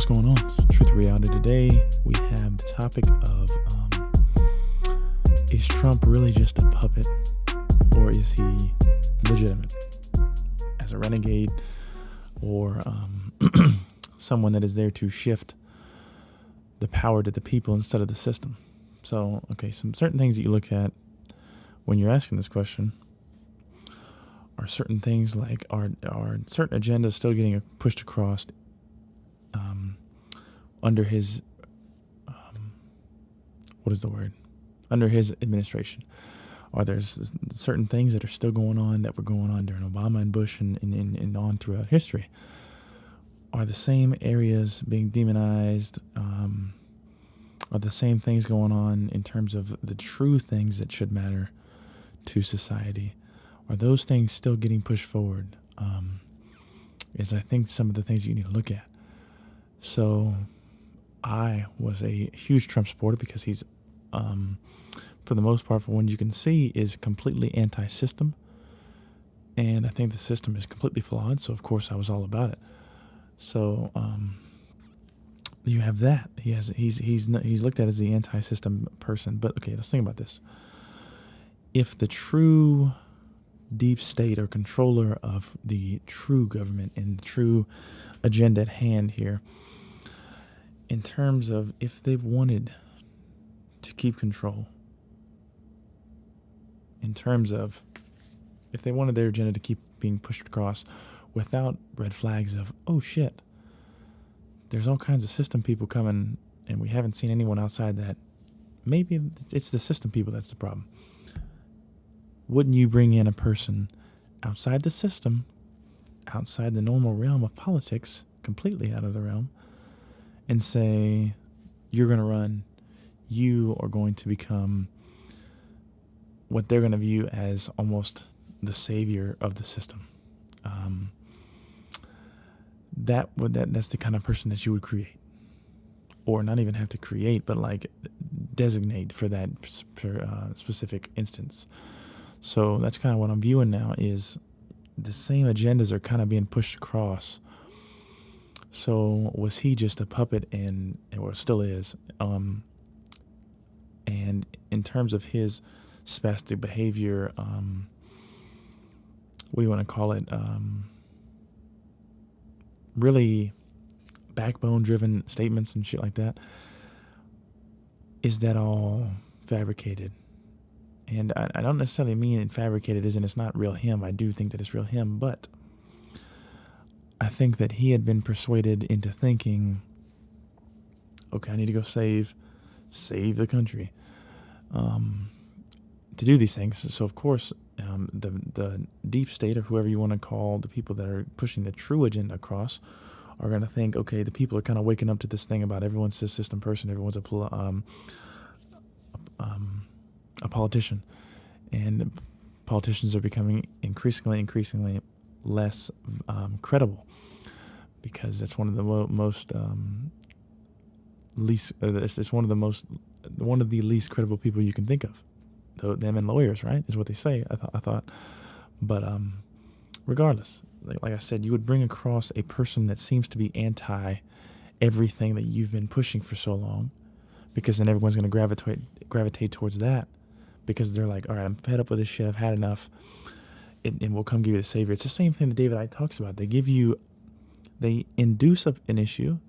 What's going on? Truth or Reality. Today we have the topic of is Trump really just a puppet, or is he legitimate as a renegade, or someone that is there to shift the power to the people instead of the system? So, okay, some certain things that you look at when you're asking this question are certain things like are certain agendas still getting pushed across under his under his administration? Are there certain things that are still going on that were going on during Obama and Bush and on throughout history? Are the same areas being demonized? Are the same things going on in terms of the true things that should matter to society? Are those things still getting pushed forward? Is I think some of the things you need to look at. So I was a huge Trump supporter because he's, for the most part, for what you can see, is completely anti-system. And I think the system is completely flawed. So, of course, I was all about it. So you have that. He's looked at as the anti-system person. But, okay, let's think about this. If the true deep state or controller of the true government and the true agenda at hand here, in terms of if they wanted to keep control, in terms of if they wanted their agenda to keep being pushed across without red flags of, oh shit, there's all kinds of system people coming and we haven't seen anyone outside that, maybe it's the system people that's the problem. Wouldn't you bring in a person outside the system, outside the normal realm of politics, completely out of the realm, and say, you're going to run, you are going to become what they're going to view as almost the savior of the system? That's the kind of person that you would create, or not even have to create, but like designate for that specific instance. So that's kind of what I'm viewing now, is the same agendas are kind of being pushed across. So was he just a puppet, or still is? And in terms of his spastic behavior, what do you want to call it? Really backbone-driven statements and shit like that. Is that all fabricated? And I don't necessarily mean fabricated as in it's not real him. I do think that it's real him, but I think that he had been persuaded into thinking, okay, I need to go save the country, to do these things. So of course, the deep state, or whoever you want to call the people that are pushing the true agenda across, are going to think, okay, the people are kind of waking up to this thing about everyone's a system person, everyone's a politician, and politicians are becoming increasingly less credible, because that's one of the most one of the least credible people you can think of. Them and lawyers, right, is what they say. I thought, but regardless, like I said, you would bring across a person that seems to be anti everything that you've been pushing for so long, because then everyone's going to gravitate towards that, because they're like, all right, I'm fed up with this shit, I've had enough, and we'll come give you the savior. It's the same thing that David Icke talks about. They induce an issue,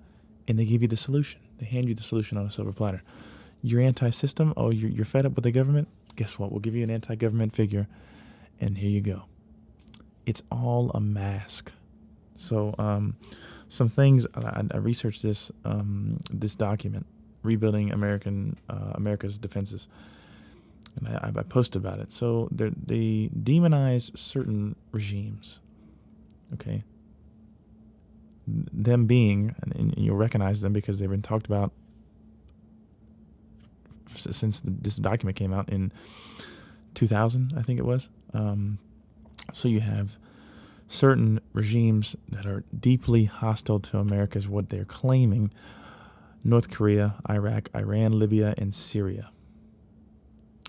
and they give you the solution. They hand you the solution on a silver platter. You're anti-system. Oh, you're fed up with the government? Guess what? We'll give you an anti-government figure, and here you go. It's all a mask. So some things, I researched this document, Rebuilding America's Defenses, and I posted about it. So they demonize certain regimes, okay? Them being, and you'll recognize them because they've been talked about since this document came out in 2000, I think it was. So you have certain regimes that are deeply hostile to America, is what they're claiming. North Korea, Iraq, Iran, Libya, and Syria.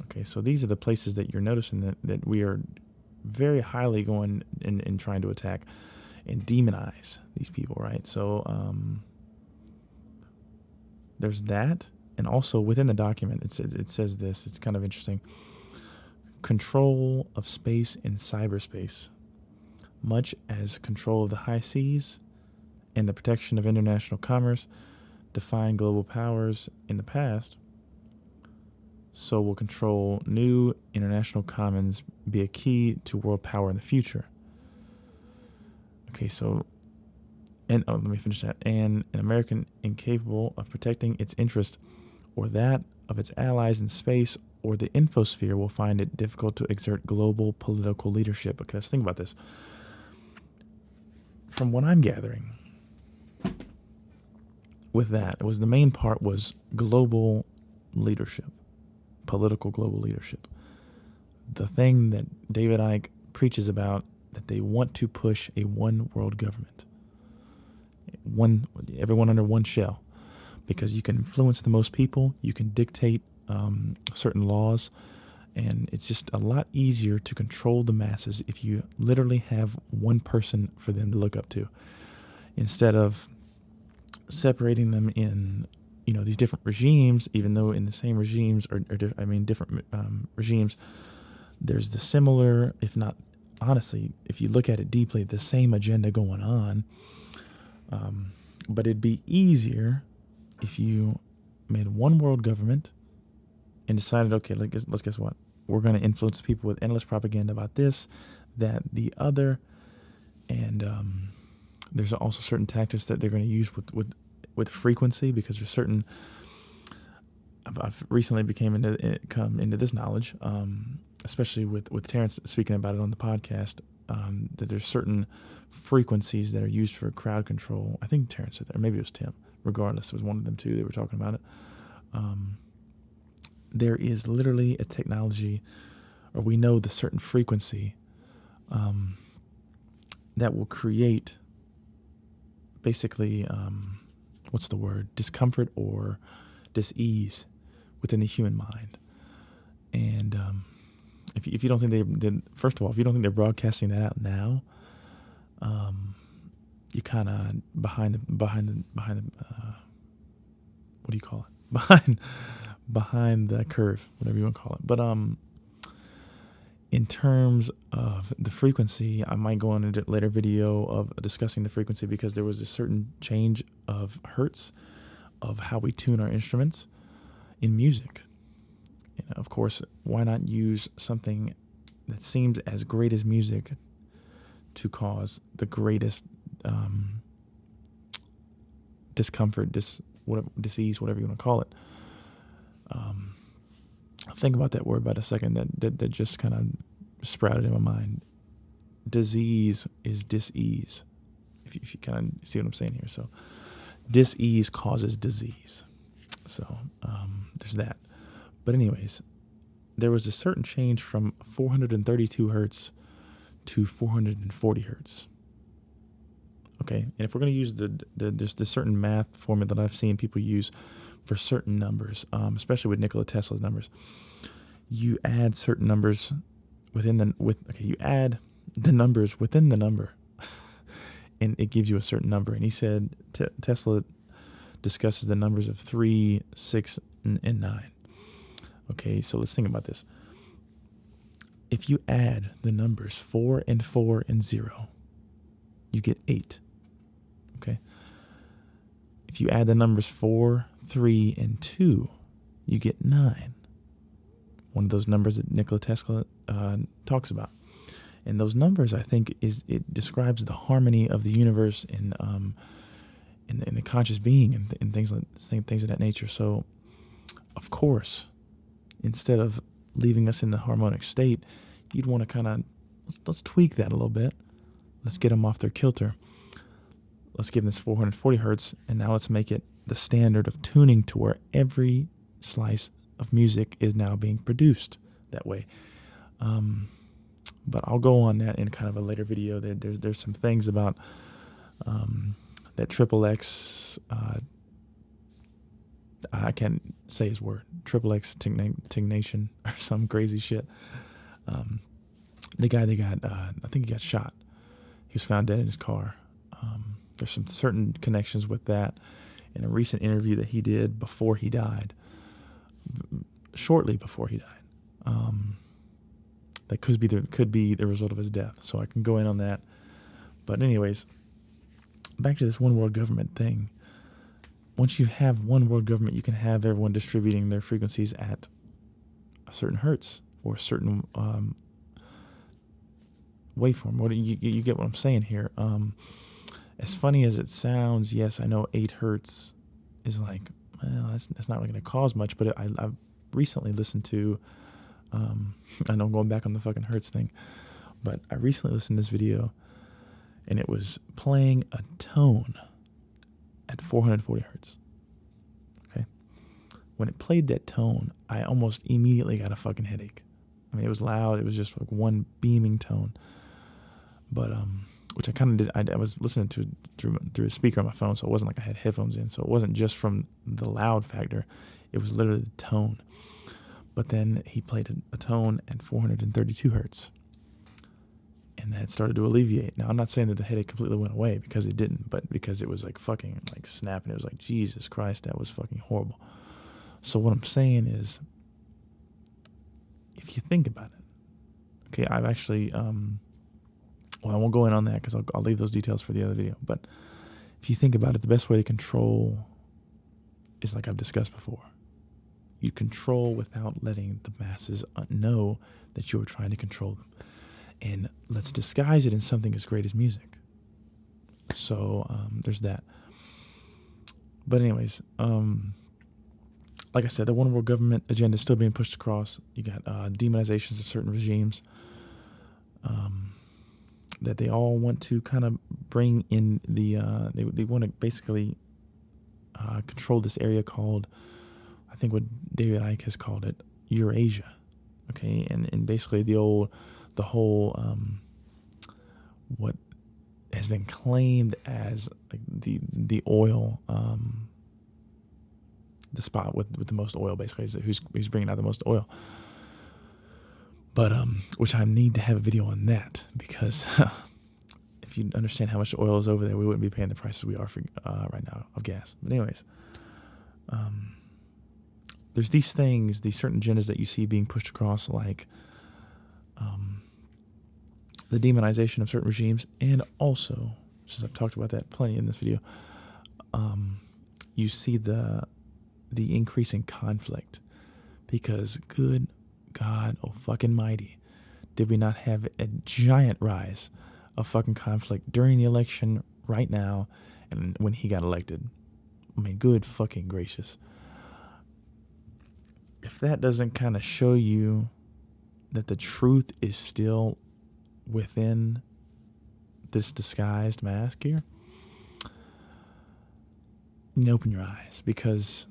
Okay, so these are the places that you're noticing that we are very highly going and trying to attack and demonize these people, right? So there's that. And also within the document, it says this. It's kind of interesting. Control of space in cyberspace, much as control of the high seas and the protection of international commerce define global powers in the past, so will control new international commons be a key to world power in the future. Okay, so, let me finish that. And an American incapable of protecting its interest or that of its allies in space or the infosphere will find it difficult to exert global political leadership. Okay, let's think about this. From what I'm gathering, with that, the main part was global leadership, political global leadership. The thing that David Icke preaches about, that they want to push a one world government, everyone under one shell, because you can influence the most people, you can dictate certain laws, and it's just a lot easier to control the masses if you literally have one person for them to look up to, instead of separating them in, these different regimes, even though in the same regimes, different regimes, there's the similar, if not, honestly, if you look at it deeply, the same agenda going on. But it'd be easier if you made one world government and decided, okay, let's guess what? We're going to influence people with endless propaganda about this, that, the other, and there's also certain tactics that they're going to use with frequency, because there's certain. I've recently come into this knowledge, especially with Terrence speaking about it on the podcast, that there's certain frequencies that are used for crowd control. I think Terrence said that, or maybe it was Tim. Regardless, it was one of them too. They were talking about it. There is literally a technology, or we know the certain frequency that will create basically, what's the word? Discomfort or dis-ease within the human mind. And if you don't think first of all, if you don't think they're broadcasting that out now, you're kind of behind the what do you call it? Behind the curve, whatever you want to call it. But in terms of the frequency, I might go on a later video of discussing the frequency, because there was a certain change of hertz of how we tune our instruments in music. Of course, why not use something that seems as great as music to cause the greatest discomfort, disease, whatever you want to call it. Think about that word about a second. That just kind of sprouted in my mind. Disease is dis-ease. If you kind of see what I'm saying here. So dis-ease causes disease. So there's that. But anyways, there was a certain change from 432 hertz to 440 hertz. Okay, and if we're going to use the certain math formula that I've seen people use for certain numbers, especially with Nikola Tesla's numbers, you add certain numbers you add the numbers within the number, and it gives you a certain number. And he said Tesla discusses the numbers of 3, 6, and 9. Okay, so let's think about this. If you add the numbers 4 and 0, you get 8. Okay. If you add the numbers 4, 3, and 2, you get 9. One of those numbers that Nikola Tesla talks about. And those numbers, I think, it describes the harmony of the universe and the conscious being and things of that nature. So, of course, instead of leaving us in the harmonic state, you'd want to kind of let's tweak that a little bit. Let's get them off their kilter. Let's give them this 440 hertz, and now let's make it the standard of tuning to where every slice of music is now being produced that way. But I'll go on that in kind of a later video. There's some things about that XXX. I can't say his word. XXX Tignation or some crazy shit. The guy they got, I think he got shot. He was found dead in his car. There's some certain connections with that. in a recent interview that he did before he died, shortly before he died. That could be the result of his death. So I can go in on that. But anyways, back to this one world government thing. Once you have one world government, you can have everyone distributing their frequencies at a certain hertz or a certain waveform. What you get what I'm saying here? As funny as it sounds, yes, I know 8 hertz is like, well, that's not really going to cause much. But I've recently listened to, I know I'm going back on the fucking hertz thing, but I recently listened to this video, and it was playing a tone at 440 hertz. Okay. When it played that tone, I almost immediately got a fucking headache. I mean, it was loud. It was just like one beaming tone. But, which I kind of did. I was listening to it through a speaker on my phone, so it wasn't like I had headphones in. So it wasn't just from the loud factor. It was literally the tone. But then he played a tone at 432 hertz. And that started to alleviate. Now, I'm not saying that the headache completely went away, because it didn't, but because it was like fucking like snapping. It was like, Jesus Christ, that was fucking horrible. So what I'm saying is, if you think about it, okay, I've actually, well, I won't go in on that because I'll leave those details for the other video. But if you think about it, the best way to control is like I've discussed before. You control without letting the masses know that you're trying to control them. And let's disguise it in something as great as music. So there's that. But anyways, like I said, the one world government agenda is still being pushed across. You got demonizations of certain regimes that they all want to kind of bring in the. They want to basically control this area called, I think what David Icke has called it, Eurasia. Okay, and basically the whole what has been claimed as like the oil, the spot with the most oil, basically, is who's bringing out the most oil. But which I need to have a video on that, because if you understand how much oil is over there, we wouldn't be paying the prices we are for right now of gas. But anyways, there's these things, these certain agendas that you see being pushed across, like the demonization of certain regimes, and also, since I've talked about that plenty in this video, you see the increase in conflict, because good God, oh fucking mighty, did we not have a giant rise of fucking conflict during the election right now, and when he got elected? I mean, good fucking gracious. If that doesn't kind of show you that the truth is still within this disguised mask here, you need to open your eyes, because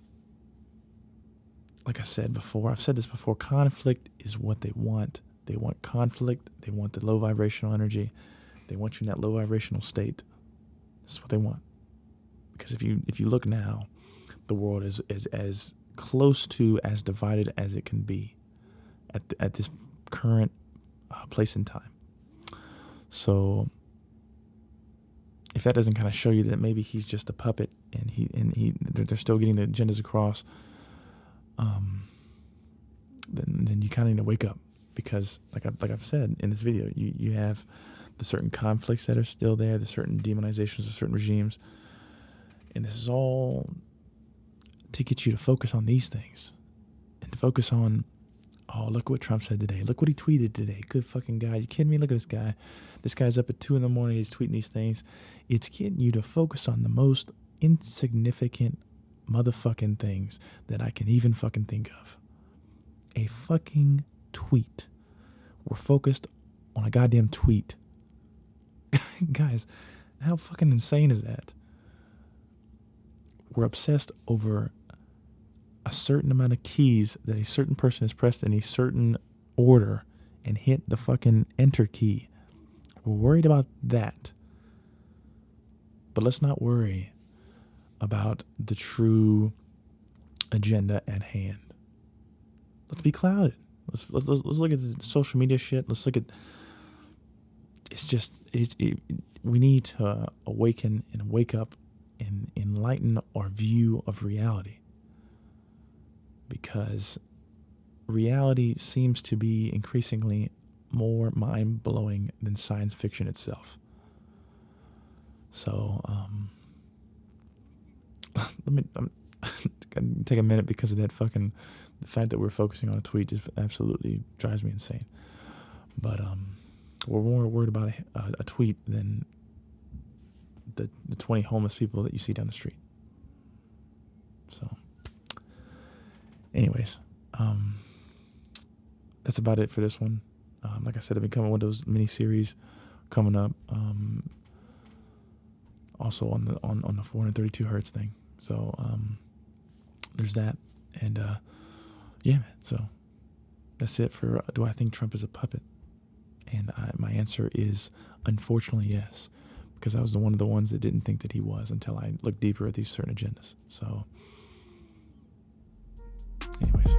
like I said before, I've said this before, conflict is what they want. They want conflict. They want the low vibrational energy. They want you in that low vibrational state. This is what they want. Because if you look now, the world is as close to as divided as it can be at this current place in time. So if that doesn't kind of show you that maybe he's just a puppet and they're still getting the agendas across, then you kind of need to wake up, because like I've said in this video, you have the certain conflicts that are still there, the certain demonizations of certain regimes, and this is all to get you to focus on these things and to focus on, oh, look what Trump said today. Look what he tweeted today. Good fucking guy. You kidding me? Look at this guy. This guy's up at 2 a.m. He's tweeting these things. It's getting you to focus on the most insignificant motherfucking things that I can even fucking think of. A fucking tweet. We're focused on a goddamn tweet. Guys, how fucking insane is that? We're obsessed over a certain amount of keys that a certain person has pressed in a certain order and hit the fucking enter key. We're worried about that. But let's not worry about the true agenda at hand. Let's be clouded. Let's look at the social media shit. Let's look at. We need to awaken and wake up enlighten our view of reality, because reality seems to be increasingly more mind-blowing than science fiction itself. So I'm gonna take a minute, because of that the fact that we're focusing on a tweet just absolutely drives me insane. But we're more worried about a tweet than the 20 homeless people that you see down the street. So anyways, that's about it for this one. Like I said, I've been coming with those mini series coming up. Also on the 432 hertz thing. So there's that, and yeah, man. So that's it for do I think Trump is a puppet? And my answer is unfortunately yes, because I was one of the ones that didn't think that he was until I looked deeper at these certain agendas. So anyways.